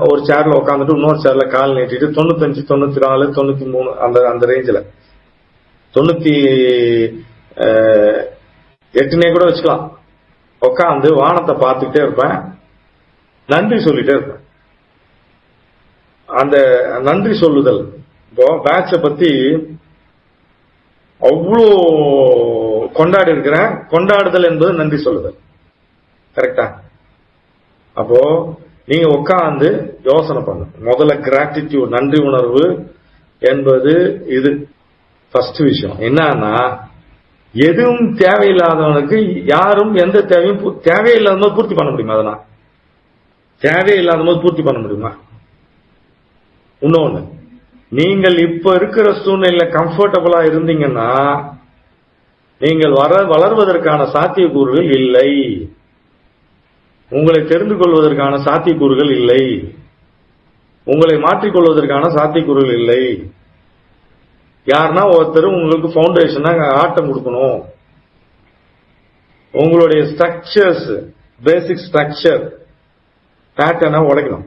ஒரு சேர்ல உட்காந்துட்டு இன்னொரு சேர்ல கால் நீட்டிட்டு 95, 94, 93 அந்த ரேஞ்சில் 98 கூட வச்சுக்கலாம். உட்காந்து வானத்தை பார்த்துக்கிட்டே இருப்பேன், நன்றி சொல்லிட்டே இருப்பேன். அந்த நன்றி சொல்லுதல், இப்போ பேட்ச பத்தி அவ்வளோ கொண்டாடி இருக்கிறேன். கொண்டாடுதல் என்பது நன்றி சொல்லுதல், கரெக்டா? அப்போ நீங்க உட்காந்து யோசனை பண்ணு. முதல்ல கிராட்டிடியூட், நன்றி உணர்வு என்பது இது ஃபர்ஸ்ட் விஷயம். என்னன்னா, எதுவும் தேவையில்லாதவனுக்கு யாரும் எந்த தேவையும் தேவையில்லாத போது பூர்த்தி பண்ண முடியுமா? அதனால் தேவையில்லாத போது பூர்த்தி பண்ண முடியுமா? இன்னொன்னு, நீங்கள் இப்ப இருக்கிற சூழ்நிலையில கம்ஃபர்டபுளா இருந்தீங்கன்னா நீங்கள் வளர்வதற்கான சாத்தியக்கூறுகள் இல்லை. உங்களை தெரிந்து கொள்வதற்கான சாத்தியக்கூறுகள் இல்லை. உங்களை மாற்றிக்கொள்வதற்கான சாத்தியக்கூறுகள் இல்லை. யாருன்னா ஒருத்தர் உங்களுக்கு பவுண்டேஷனா ஆட்டம் கொடுக்கணும். உங்களுடைய ஸ்ட்ரக்சர்ஸ், பேசிக் ஸ்ட்ரக்சர் பேட்டர்னை உடைக்கணும்.